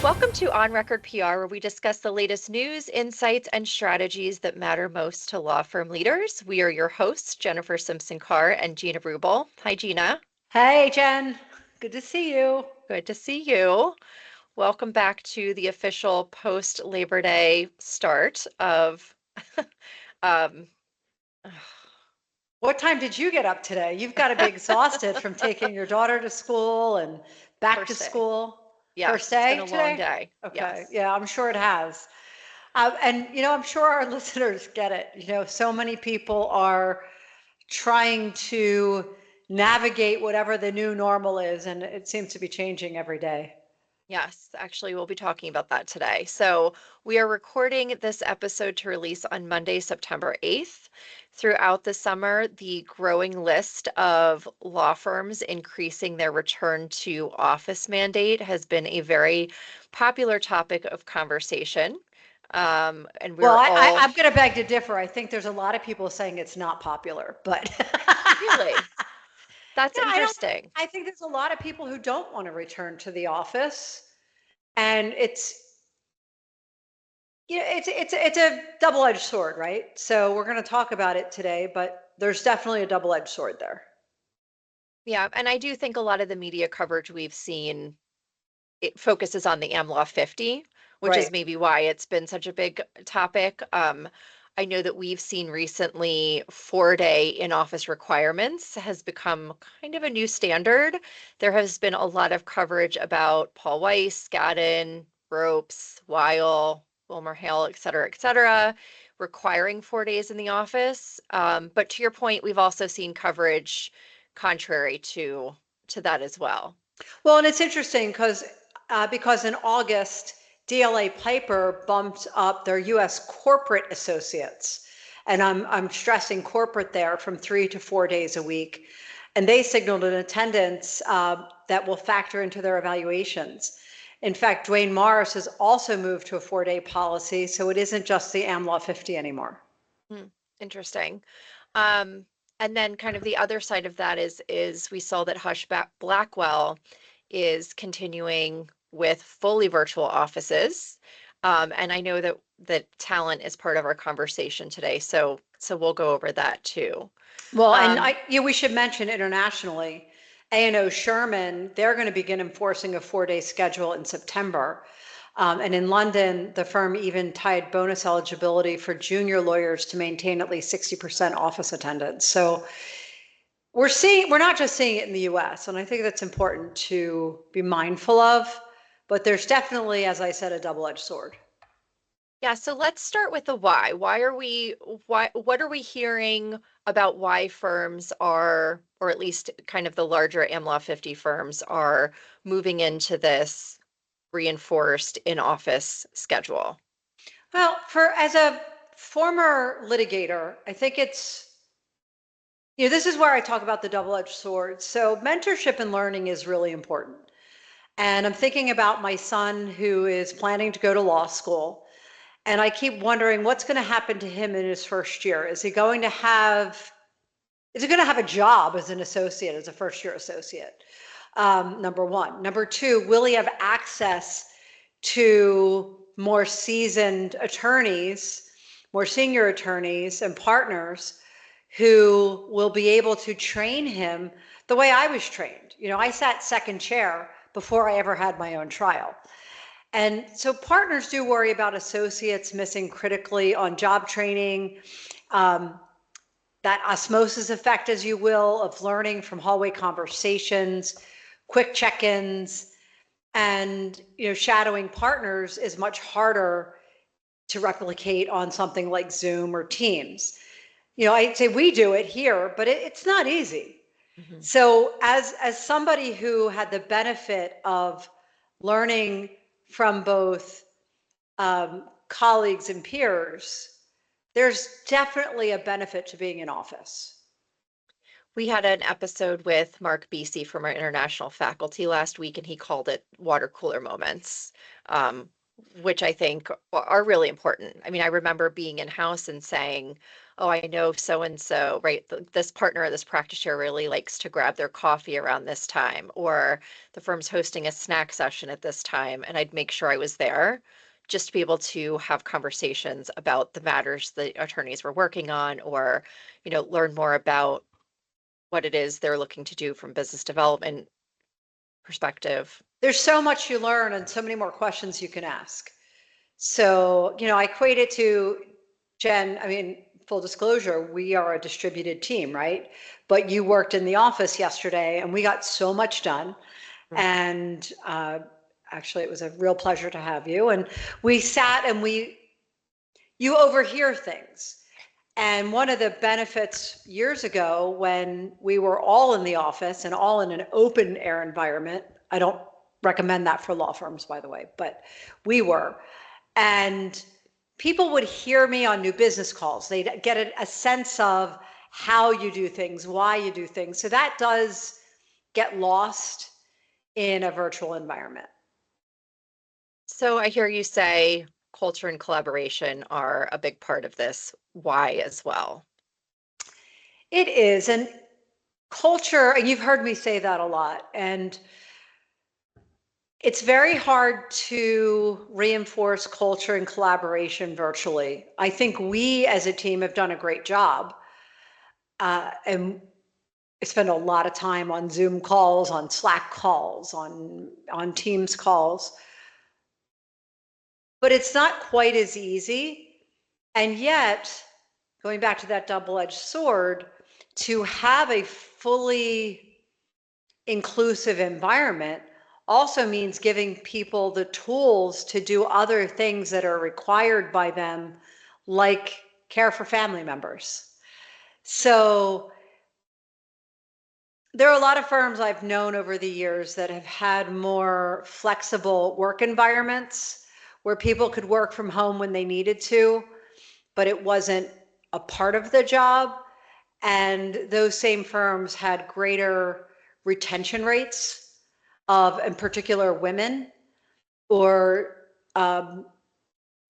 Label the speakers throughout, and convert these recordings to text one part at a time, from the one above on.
Speaker 1: Welcome to On Record PR, where we discuss the latest news, insights, and strategies that matter most to law firm leaders. We are your hosts, Jennifer Simpson Carr and Gina Rubel. Hi, Gina.
Speaker 2: Hey, Jen. Good to see you.
Speaker 1: Good to see you. Welcome back to the official post Labor Day start of um,
Speaker 2: What time did you get up today? You've got to be exhausted from taking your daughter to school and back to
Speaker 1: first day.
Speaker 2: school.
Speaker 1: Yes,
Speaker 2: First
Speaker 1: it's been
Speaker 2: day
Speaker 1: a long
Speaker 2: today?
Speaker 1: day.
Speaker 2: Okay.
Speaker 1: Yes.
Speaker 2: Yeah, I'm sure it has. I'm sure our listeners get it. So many people are trying to navigate whatever the new normal is, and it seems to be changing every day.
Speaker 1: Yes, actually, we'll be talking about that today. So, we are recording this episode to release on Monday, September 8th. Throughout the summer, the growing list of law firms increasing their return to office mandate has been a very popular topic of conversation. And
Speaker 2: Well,
Speaker 1: we're all
Speaker 2: I'm going to beg to differ. I think there's a lot of people saying it's not popular, but
Speaker 1: really, that's
Speaker 2: yeah,
Speaker 1: interesting.
Speaker 2: I think there's a lot of people who don't want to return to the office, and it's a double-edged sword, right? So we're going to talk about it today, but there's definitely a double-edged sword there.
Speaker 1: Yeah, and I do think a lot of the media coverage we've seen it focuses on the AmLaw 50, which is
Speaker 2: Right.
Speaker 1: maybe why it's been such a big topic. I know that we've seen recently 4-day in-office requirements has become kind of a new standard. There has been a lot of coverage about Paul Weiss, Skadden, Ropes, Weil, Wilmer Hale, et cetera, requiring 4 days in the office. But to your point, we've also seen coverage contrary to that as well.
Speaker 2: Well, and it's interesting because in August, DLA Piper bumped up their U.S. corporate associates, and I'm stressing corporate there from 3 to 4 days a week, and they signaled an attendance that will factor into their evaluations. In fact, Dwayne Morris has also moved to a 4-day policy, so it isn't just the AmLaw 50 anymore.
Speaker 1: Hmm, interesting. Um, and then kind of the other side of that is we saw that Blackwell is continuing with fully virtual offices. And I know that talent is part of our conversation today, so we'll go over that too.
Speaker 2: Well, and
Speaker 1: Um,
Speaker 2: we should mention internationally, A&O Sherman, they're going to begin enforcing a 4-day schedule in September. And in London, the firm even tied bonus eligibility for junior lawyers to maintain at least 60% office attendance. So we're not just seeing it in the US, and I think that's important to be mindful of, but there's definitely, as I said, a double-edged sword.
Speaker 1: Yeah, so let's start with the why. What are we hearing about why firms are, or at least kind of the larger AmLaw 50 firms are moving into this reinforced in-office schedule?
Speaker 2: Well, as a former litigator, I think this is where I talk about the double-edged sword. So mentorship and learning is really important. And I'm thinking about my son who is planning to go to law school. And I keep wondering what's going to happen to him in his first year. Is he going to have a job as an associate, as a first year associate? Number one. Number two, will he have access to more seasoned attorneys, more senior attorneys and partners who will be able to train him the way I was trained? I sat second chair before I ever had my own trial. And so partners do worry about associates missing critically on job training, um, that osmosis effect, as you will, of learning from hallway conversations, quick check-ins, and shadowing partners is much harder to replicate on something like Zoom or Teams. I'd say we do it here, but it's not easy.
Speaker 1: Mhm.
Speaker 2: So as somebody who had the benefit of learning from both colleagues and peers, there's definitely a benefit to being in office.
Speaker 1: We had an episode with Mark Beasy from our international faculty last week, and he called it water cooler moments. which I think are really important. I mean, I remember being in-house and saying, oh, I know so and so, right? This partner or this practitioner really likes to grab their coffee around this time, or the firm's hosting a snack session at this time, and I'd make sure I was there just to be able to have conversations about the matters the attorneys were working on, or, learn more about what it is they're looking to do from business development perspective.
Speaker 2: There's so much you learn and so many more questions you can ask. So, I equate it to Jen. I mean, full disclosure, we are a distributed team, right? But you worked in the office yesterday and we got so much done.
Speaker 1: Mm.
Speaker 2: And actually, it was a real pleasure to have you. And we sat and you overhear things. And one of the benefits years ago when we were all in the office and all in an open air environment, I don't recommend that for law firms, by the way, but we were. And people would hear me on new business calls. They'd get a sense of how you do things, why you do things. So that does get lost in a virtual environment.
Speaker 1: So I hear you say culture and collaboration are a big part of this. Why as well?
Speaker 2: It is. And culture, and you've heard me say that a lot. And it's very hard to reinforce culture and collaboration virtually. I think we as a team have done a great job. And I spend a lot of time on Zoom calls, on Slack calls, on Teams calls. But it's not quite as easy. And yet, going back to that double-edged sword, to have a fully inclusive environment also means giving people the tools to do other things that are required by them, like care for family members. So there are a lot of firms I've known over the years that have had more flexible work environments where people could work from home when they needed to, but it wasn't a part of the job. And those same firms had greater retention rates of, in particular, women, or, and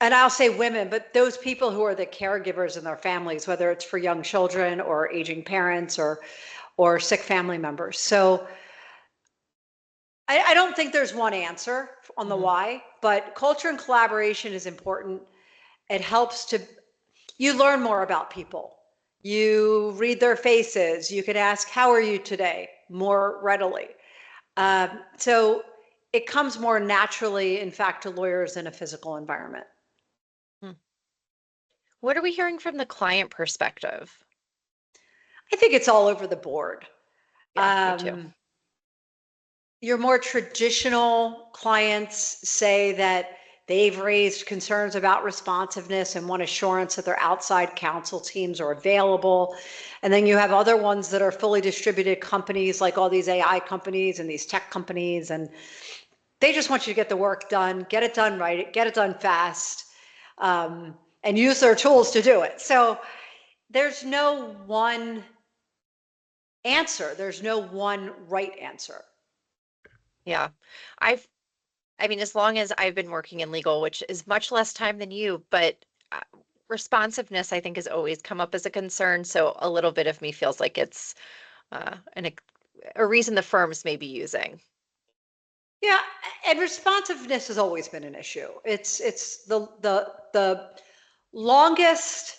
Speaker 2: I'll say women, but those people who are the caregivers in their families, whether it's for young children or aging parents or sick family members. So I don't think there's one answer on the
Speaker 1: Mhm.
Speaker 2: why, but culture and collaboration is important. It helps to, you learn more about people. You read their faces. You can ask, how are you today? More readily. So it comes more naturally, in fact, to lawyers in a physical environment.
Speaker 1: Hmm. What are we hearing from the client perspective?
Speaker 2: I think it's all over the board.
Speaker 1: Yeah, me too.
Speaker 2: Your more traditional clients say that they've raised concerns about responsiveness and want assurance that their outside counsel teams are available. And then you have other ones that are fully distributed companies, like all these AI companies and these tech companies, and they just want you to get the work done, get it done right, get it done fast, and use their tools to do it. So there's no one answer. There's no one right answer.
Speaker 1: Yeah. I've, I mean, as long as I've been working in legal, which is much less time than you, but uh, responsiveness, I think, has always come up as a concern. So a little bit of me feels like it's an, a reason the firms may be using.
Speaker 2: Yeah, and responsiveness has always been an issue. It's the longest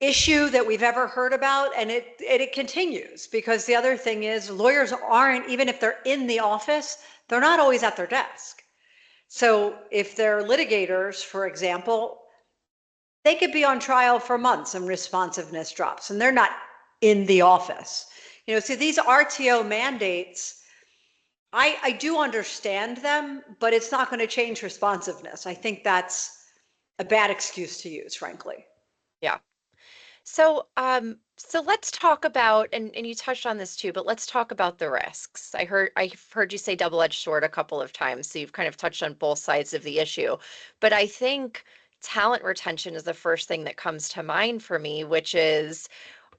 Speaker 2: issue that we've ever heard about, and it continues, because the other thing is lawyers aren't, even if they're in the office, they're not always at their desk. So if they're litigators, for example, they could be on trial for months and responsiveness drops, and they're not in the office. So these RTO mandates, I do understand them, but it's not going to change responsiveness. I think that's a bad excuse to use, frankly.
Speaker 1: Yeah. So let's talk about, and you touched on this too, but let's talk about the risks. I've heard you say double-edged sword a couple of times, so you've kind of touched on both sides of the issue. But I think talent retention is the first thing that comes to mind for me, which is,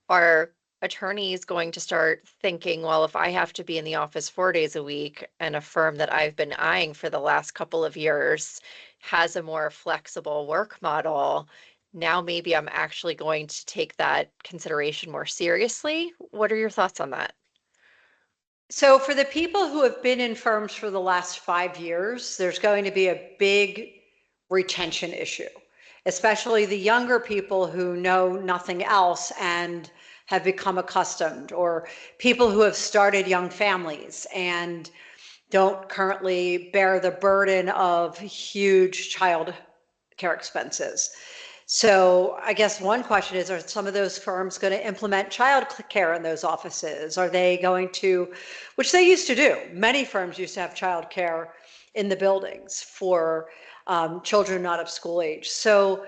Speaker 1: are attorneys going to start thinking, well, if I have to be in the office 4 days a week and a firm that I've been eyeing for the last couple of years has a more flexible work model, now maybe I'm actually going to take that consideration more seriously? What are your thoughts on that?
Speaker 2: So for the people who have been in firms for the last 5 years, there's going to be a big retention issue, especially the younger people who know nothing else and have become accustomed, or people who have started young families and don't currently bear the burden of huge child care expenses. So I guess one question is, are some of those firms going to implement child care in those offices? Are they going to, which they used to do. Many firms used to have child care in the buildings for children not of school age. So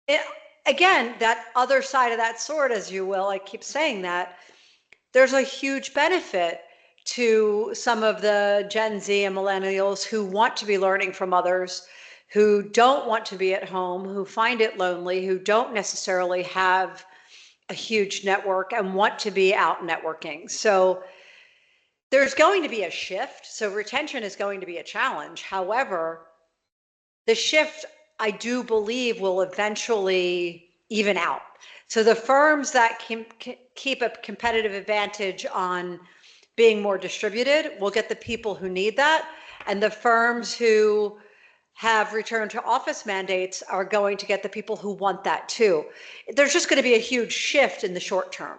Speaker 2: it, again, that other side of that sword, as you will, I keep saying that, there's a huge benefit to some of the Gen Z and millennials who want to be learning from others, who don't want to be at home, who find it lonely, who don't necessarily have a huge network and want to be out networking. So there's going to be a shift. So retention is going to be a challenge. However, the shift, I do believe, will eventually even out. So the firms that can keep a competitive advantage on being more distributed will get the people who need that. And the firms who have return to office mandates are going to get the people who want that too. There's just going to be a huge shift in the short term.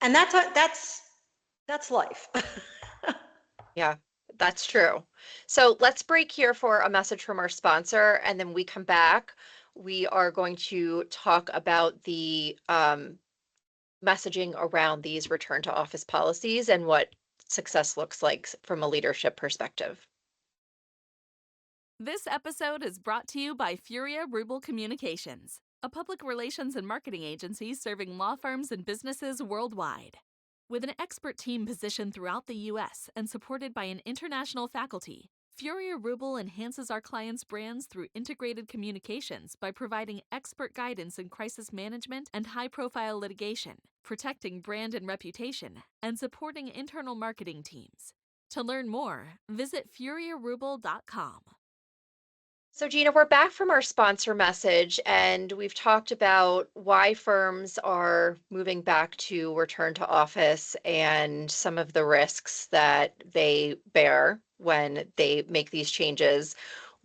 Speaker 2: And that's life.
Speaker 1: Yeah, that's true. So let's break here for a message from our sponsor, and then we come back. We are going to talk about the messaging around these return to office policies and what success looks like from a leadership perspective.
Speaker 3: This episode is brought to you by Furia Rubel Communications, a public relations and marketing agency serving law firms and businesses worldwide. With an expert team positioned throughout the U.S. and supported by an international faculty, Furia Rubel enhances our clients' brands through integrated communications by providing expert guidance in crisis management and high-profile litigation, protecting brand and reputation, and supporting internal marketing teams. To learn more, visit furiarubel.com.
Speaker 1: So, Gina, we're back from our sponsor message, and we've talked about why firms are moving back to return to office and some of the risks that they bear when they make these changes.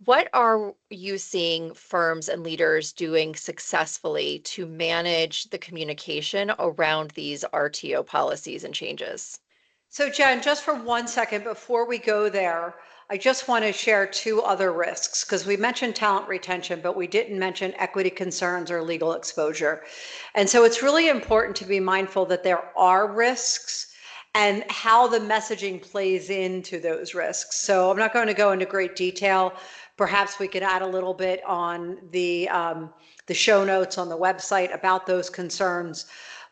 Speaker 1: What are you seeing firms and leaders doing successfully to manage the communication around these RTO policies and changes?
Speaker 2: So Jen, just for 1 second before we go there, I just want to share two other risks because we mentioned talent retention, but we didn't mention equity concerns or legal exposure. And so it's really important to be mindful that there are risks and how the messaging plays into those risks. So I'm not going to go into great detail. Perhaps we could add a little bit on the show notes on the website about those concerns.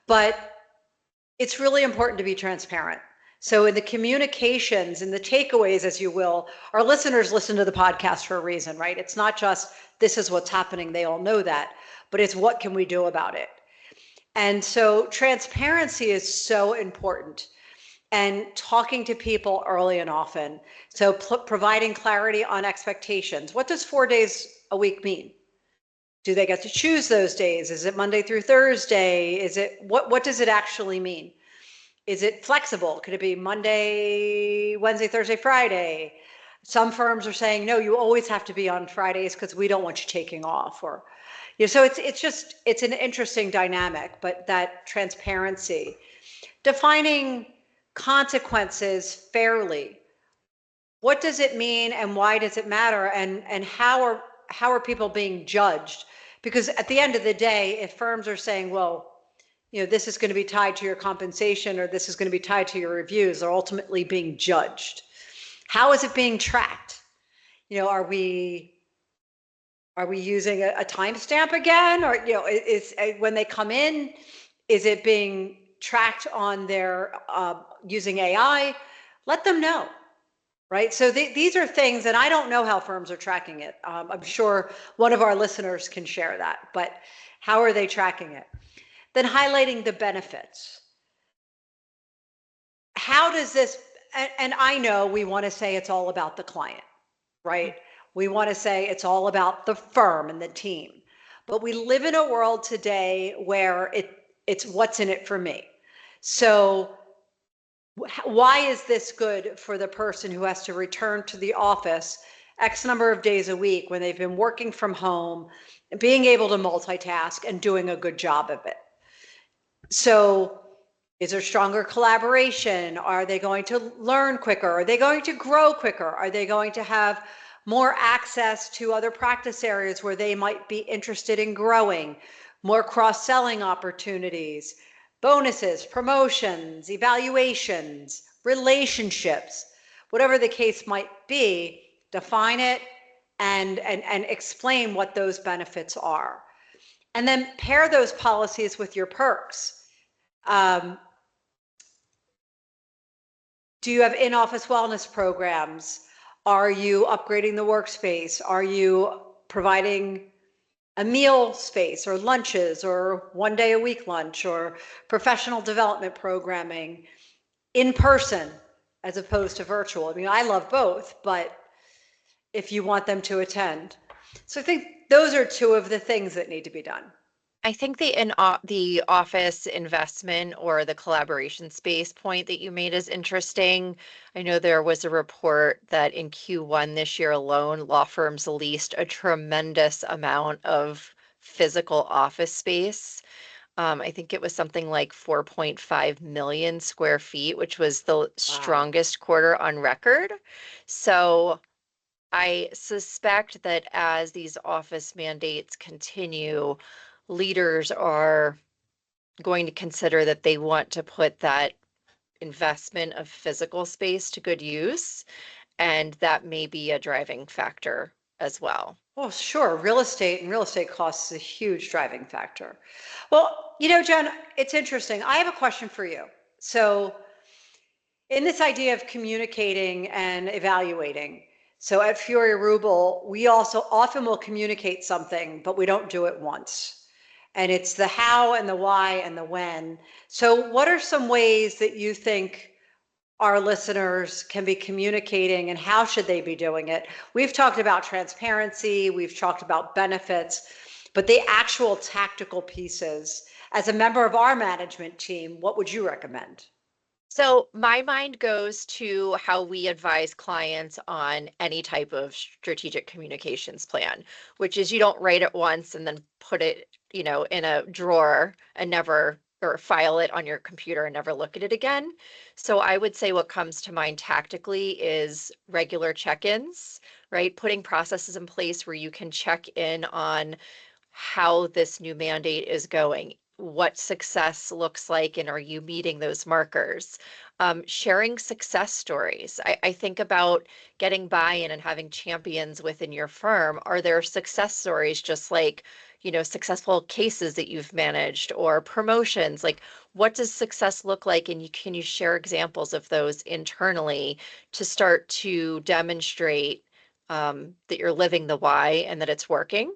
Speaker 2: But it's really important to be transparent. So in the communications and the takeaways, as you will, our listeners listen to the podcast for a reason, right? It's not just this is what's happening, they all know that, but it's what can we do about it? And so transparency is so important, and talking to people early and often. So providing clarity on expectations. What does 4 days a week mean? Do they get to choose those days? Is it Monday through Thursday? Is it what does it actually mean? Is it flexible? Could it be Monday, Wednesday, Thursday, Friday? Some firms are saying, no, you always have to be on Fridays because we don't want you taking off. Or, so it's an interesting dynamic, but that transparency, defining consequences fairly. What does it mean and why does it matter? And how are people being judged? Because at the end of the day, if firms are saying, well, this is going to be tied to your compensation or this is going to be tied to your reviews, they're ultimately being judged. How is it being tracked? Are we using a timestamp again? Or, is when they come in, is it being tracked on their using AI? Let them know. Right. So these are things, and I don't know how firms are tracking it. I'm sure one of our listeners can share that, but how are they tracking it? then highlighting the benefits. How does this, and I know we want to say it's all about the client, right? We want to say it's all about the firm and the team. But we live in a world today where it's what's in it for me. So why is this good for the person who has to return to the office X number of days a week when they've been working from home, being able to multitask and doing a good job of it? So is there stronger collaboration? Are they going to learn quicker? Are they going to grow quicker? Are they going to have more access to other practice areas where they might be interested in growing? More cross-selling opportunities, bonuses, promotions, evaluations, relationships, whatever the case might be, define it and explain what those benefits are. And then pair those policies with your perks. Do you have in-office wellness programs? Are you upgrading the workspace? Are you providing a meal space or lunches or 1 day a week lunch or professional development programming in person as opposed to virtual? I mean, I love both, but if you want them to attend. So I think those are two of the things that need to be done.
Speaker 1: I think the office investment or the collaboration space point that you made is interesting. I know there was a report that in Q1 this year alone, law firms leased a tremendous amount of physical office space. I think it was something like 4.5 million square feet, which was the strongest quarter on record. So I suspect that as these office mandates continue, leaders are going to consider that they want to put that investment of physical space to good use, and that may be a driving factor as well.
Speaker 2: Oh, sure. Real estate and real estate costs is a huge driving factor. Well, you know, Jen, it's interesting. I have a question for you. So in this idea of communicating and evaluating, so at Furia Rubel, we also often will communicate something, but we don't do it once. And it's the how and the why and the when. So what are some ways that you think our listeners can be communicating and how should they be doing it? We've talked about transparency, we've talked about benefits, but the actual tactical pieces, as a member of our management team, what would you recommend?
Speaker 1: So my mind goes to how we advise clients on any type of strategic communications plan, which is you don't write it once and then put it, in a drawer and never or file it on your computer and never look at it again. So I would say what comes to mind tactically is regular check-ins, right? Putting processes in place where you can check in on how this new mandate is going, what success looks like, and are you meeting those markers? Sharing success stories. I think about getting buy-in and having champions within your firm. Are there success stories just like, successful cases that you've managed or promotions? Like, what does success look like? And can you share examples of those internally to start to demonstrate that you're living the why and that it's working?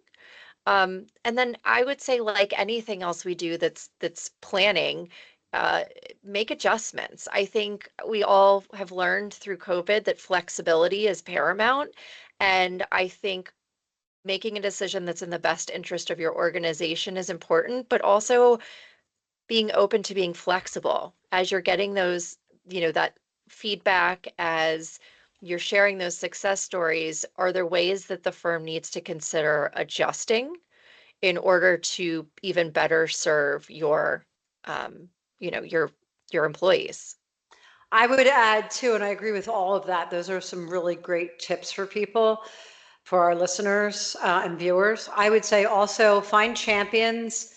Speaker 1: And then I would say, like anything else we do that's planning, uh, make adjustments. I think we all have learned through COVID that flexibility is paramount. And I think making a decision that's in the best interest of your organization is important, but also being open to being flexible as you're getting those, that feedback, as you're sharing those success stories. Are there ways that the firm needs to consider adjusting in order to even better serve your, um, you know, your your employees?
Speaker 2: I would add too, and I agree with all of that. Those are some really great tips for people, for our listeners and viewers. I would say also find champions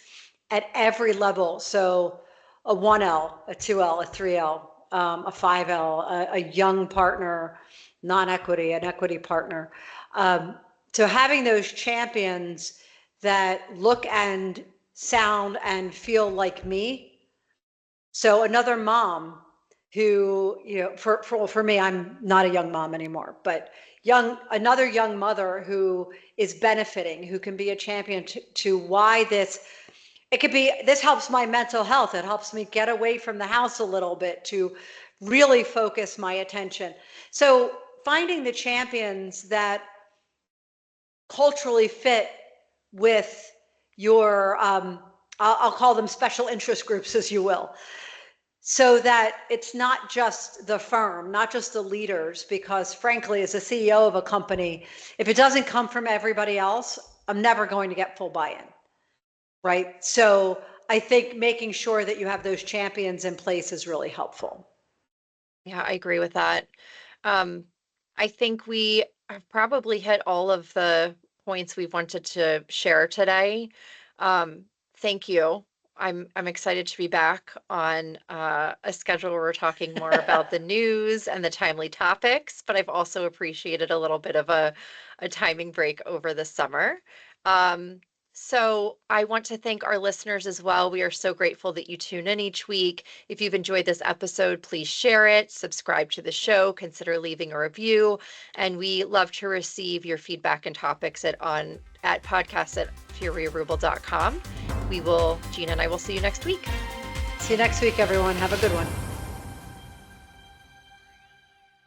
Speaker 2: at every level. So a 1L, a 2L, a 3L, a 5L, a young partner, non-equity, an equity partner. So having those champions that look and sound and feel like me. So another mom who, for me, I'm not a young mom anymore, but another young mother who is benefiting, who can be a champion to why this It could be, this helps my mental health. It helps me get away from the house a little bit to really focus my attention. So finding the champions that culturally fit with your, I'll call them special interest groups, as you will, so that it's not just the firm, not just the leaders, because frankly, as a CEO of a company, if it doesn't come from everybody else, I'm never going to get full buy-in, right? So I think making sure that you have those champions in place is really helpful.
Speaker 1: Yeah, I agree with that. Um, I think we have probably hit all of the points we've wanted to share today. Thank you. I'm excited to be back on a schedule where we're talking more about the news and the timely topics, but I've also appreciated a little bit of a timing break over the summer. Um, so I want to thank our listeners as well. We are so grateful that you tune in each week. If you've enjoyed this episode, please share it, subscribe to the show, consider leaving a review, and we love to receive your feedback and topics at podcast@furiarubel.com. Gina and I will see you next week.
Speaker 2: See you next week, everyone. Have a good one.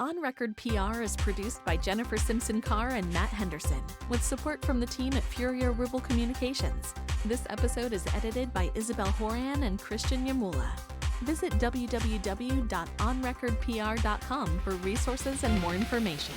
Speaker 3: On Record PR is produced by Jennifer Simpson Carr and Matt Henderson, with support from the team at Furia Rubel Communications. This episode is edited by Isabel Horan and Christian Yamula. Visit www.onrecordpr.com for resources and more information.